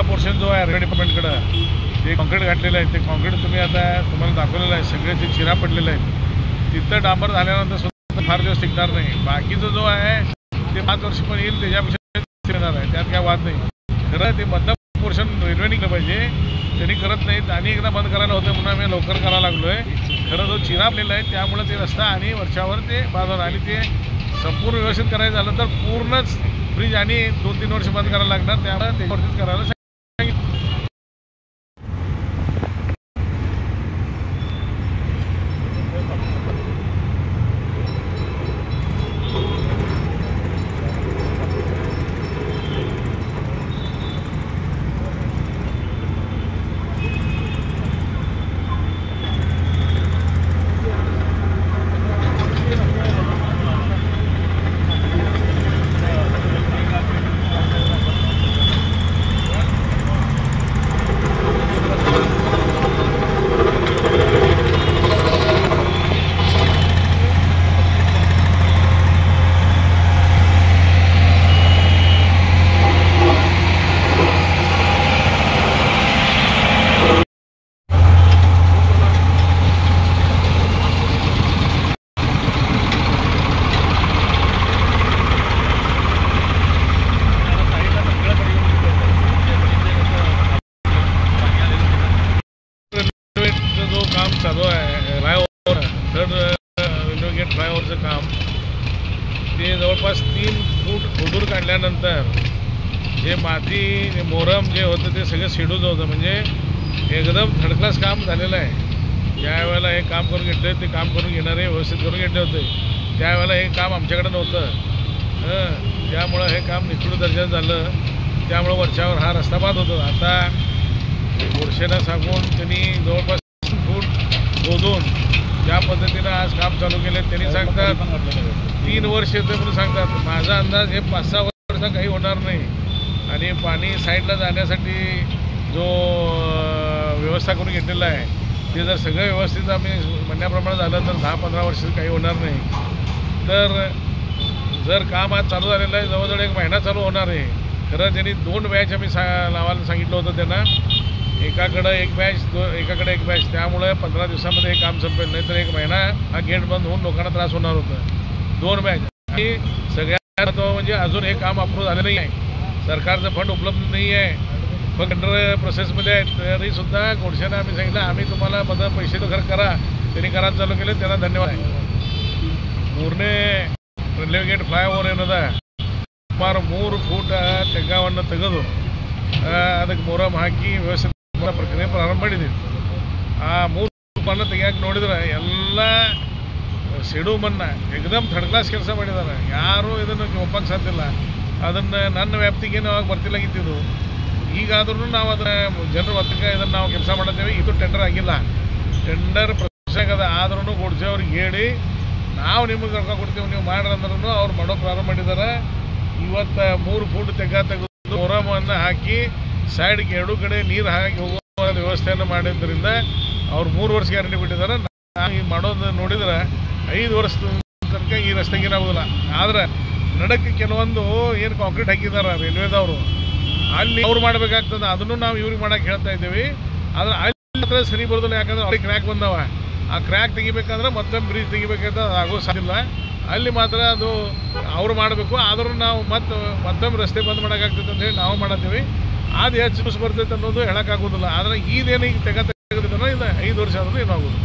Portion जो आहे railway डिपार्टमेंटकडं जे कॉन्क्रीट घातलेलं आहे ते कॉन्क्रीट तुम्ही आता तुम्हाला दाखवलेलं आहे, सगळे ते चिरा पडलेले आहेत. तिथं डांबर झाल्यानंतर सुद्धा फार दिवस टिकणार नाही. बाकीचं जो आहे ते 5 वर्ष पण येईल, त्याच्यापेक्षा येणार आहे, त्यात काय वाद नाही. खरं ते मधलं पोर्शन रेल्वे निघलं पाहिजे, त्यांनी करत नाहीत आणि एकदा बंद करायला होतं म्हणून आम्ही लवकर करायला लागलो आहे. खरं जो चिरा पडलेला आहे त्यामुळे ते रस्ता आणि वरच्यावर ते बाजूला आणि ते संपूर्ण व्यवस्थित करायचं झालं तर पूर्णच ब्रिज आणि 2-3 वर्ष बंद करायला लागणार, त्यामुळे त्याच्यावरतीच करायला चालू आहे. फ्लायओव्हर थर्ड रेल्वे गेट फ्लायओव्हरचं काम ते जवळपास 3 फूट खोदून काढल्यानंतर जे माती मोरम जे होतं ते सगळं शेडूच होतं, म्हणजे एकदम थर्ड क्लास काम झालेलं आहे. ज्या वेळेला हे काम करून घेतले ते काम करून घेणारे व्यवस्थित करून घेतले होते, त्यावेळेला हे काम आमच्याकडे नव्हतं. त्यामुळं हे काम निकृष्ट दर्जाचं झालं, त्यामुळं वरच्यावर हा रस्ता बाद होतो. आता गोडसेना सांगून त्यांनी जवळपास 3 फूट खोदून ज्या पद्धतीनं आज काम चालू केले, त्यांनी सांगतात 3 वर्ष येतं म्हणून सांगतात. माझा अंदाज हे 5-6 वर्ष काही होणार नाही. आणि पाणी साईडला जाण्यासाठी जो व्यवस्था करून घेतलेला आहे ते जर सगळं व्यवस्थित आम्ही म्हणण्याप्रमाणे झालं तर 10-15 वर्ष काही होणार नाही. तर जर काम आज चालू झालेलं आहे, जवळजवळ 1 महिना चालू होणार आहे. खरं त्यांनी 2 बॅच आम्ही लावायला सांगितलं होतं त्यांना, एकाकडं एक बॅच, त्यामुळे 15 दिवसामध्ये हे काम संपेल, नाही तर 1 महिना हा गेट बंद होऊन लोकांना त्रास होणार होता. 2 बॅच आणि सगळ्यात महत्त्वाचं म्हणजे अजून हे काम अप्रूव्ह झालं नाही आहे, सरकारचं फंड उपलब्ध नाही आहे, फक्त अंडर प्रोसेसमध्ये आहे. तरीसुद्धा गोडसेना आम्ही सांगितलं आम्ही तुम्हाला मदत पैसे तर खरं करा, त्यांनी करायला चालू केले, त्यांना धन्यवाद आहे. ಮೂರನೇ ರೈಲ್ವೆ ಗೇಟ್ ಫ್ಲೈಓವರ್ ಏನದ ಸುಮಾರು 3 ಫೂಟ್ ತೆಗ್ಗವನ್ನು ತೆಗೆದು ಅದಕ್ಕೆ ಮೊರಮ್ ಹಾಕಿ ವ್ಯವಸ್ಥಿತ ಪ್ರಕ್ರಿಯೆ ಪ್ರಾರಂಭ ಮಾಡಿದ್ದೀವಿ. ಆ 3 ಫೂಟನ್ನು ತೆಗಿಯಕ್ಕೆ ನೋಡಿದ್ರೆ ಎಲ್ಲ ಸಿಡು ಮನ್ನ ಎಕ್ದಮ್ ಥರ್ಡ್ ಕ್ಲಾಸ್ ಕೆಲಸ ಮಾಡಿದ್ದಾರೆ. ಯಾರೂ ಇದನ್ನು ಒಪ್ಪಕ್ಕೆ ಸಾಧ್ಯ ಇಲ್ಲ. ಅದನ್ನು ನನ್ನ ವ್ಯಾಪ್ತಿಗೇನು ಅವಾಗ ಬರ್ತಿಲ್ಲಾಗಿದ್ದು, ಈಗಾದ್ರೂ ನಾವು ಅದರ ಜನರ ಒತ್ತಕ್ಕೆ ಇದನ್ನು ನಾವು ಕೆಲಸ ಮಾಡಿದ್ದೇವೆ. ಇದು ಟೆಂಡರ್ ಆಗಿಲ್ಲ, ಟೆಂಡರ್ ಪ್ರೊಸೆಸ್ ಆಗದ. ಆದ್ರೂ ಗುಡ್ಸೆ ಅವ್ರಿಗೆ ಹೇಳಿ ನಾವು ನಿಮಗೆ ರೊಕ್ಕ ಕೊಡ್ತೀವಿ ನೀವು ಮಾಡ್ರಿ ಅಂದ್ರೂ ಅವ್ರು ಮಾಡೋ ಪ್ರಾರಂಭ ಮಾಡಿದ್ದಾರೆ. ಇವತ್ತು 3 ಫೂಟ್ ತೆಗೆದು ಮೊರಮನ್ನು ಹಾಕಿ ಸೈಡ್ಗೆ 2 ಕಡೆ ನೀರು ಹಾಕಿ ಹೋಗುವ ವ್ಯವಸ್ಥೆಯನ್ನು ಮಾಡಿದ್ದರಿಂದ ಅವ್ರು 3 ವರ್ಷ ಗ್ಯಾರಂಟಿ ಬಿಟ್ಟಿದ್ದಾರೆ. ನಾವು ಈಗ ಮಾಡೋದು ನೋಡಿದ್ರೆ 5 ವರ್ಷದ ತನಕ ಈ ರಸ್ತೆಗೆ ಏನಾಗೋದಿಲ್ಲ. ಆದರೆ ನಡಕ್ಕೆ ಕೆಲವೊಂದು ಏನು ಕಾಂಕ್ರೀಟ್ ಹಾಕಿದ್ದಾರೆ ರೈಲ್ವೆದವರು, ಅಲ್ಲಿ ಅವ್ರು ಮಾಡಬೇಕಾಗ್ತದೆ. ಅದನ್ನು ನಾವು ಇವ್ರಿಗೆ ಮಾಡೋಕ್ಕೆ ಹೇಳ್ತಾ ಇದ್ದೀವಿ. ಆದರೆ ಅಲ್ಲಿ ಮಾತ್ರ ಸರಿ ಬರೋದಿಲ್ಲ, ಯಾಕಂದ್ರೆ ಅವ್ರಿಗೆ ಕ್ರ್ಯಾಕ್ ಬಂದವ. ಆ ಕ್ರ್ಯಾಕ್ ತೆಗಿಬೇಕಂದ್ರೆ ಮತ್ತೊಮ್ಮೆ ಬ್ರಿಡ್ಜ್ ತೆಗಿಬೇಕಂದ್ರೆ ಆಗೋ ಸಾಧ್ಯ. ಅಲ್ಲಿ ಮಾತ್ರ ಅದು ಅವ್ರು ಮಾಡಬೇಕು. ಆದರೂ ನಾವು ಮತ್ತೊಮ್ಮೆ ರಸ್ತೆ ಬಂದ್ ಮಾಡೋಕ್ಕಾಗ್ತದೆ ಅಂತ ಹೇಳಿ ನಾವು ಮಾಡತ್ತೀವಿ. ಅದು ಹೆಚ್ಚು ಬರ್ತೈತೆ ಅನ್ನೋದು ಹೇಳೋಕ್ಕಾಗೋದಿಲ್ಲ. ಆದರೆ ಇದೇನು ಈಗ ತೆಗೆದಿದ್ದಾರೋ ಇದು 5 ವರ್ಷ ಆದರೂ ಏನಾಗೋದು.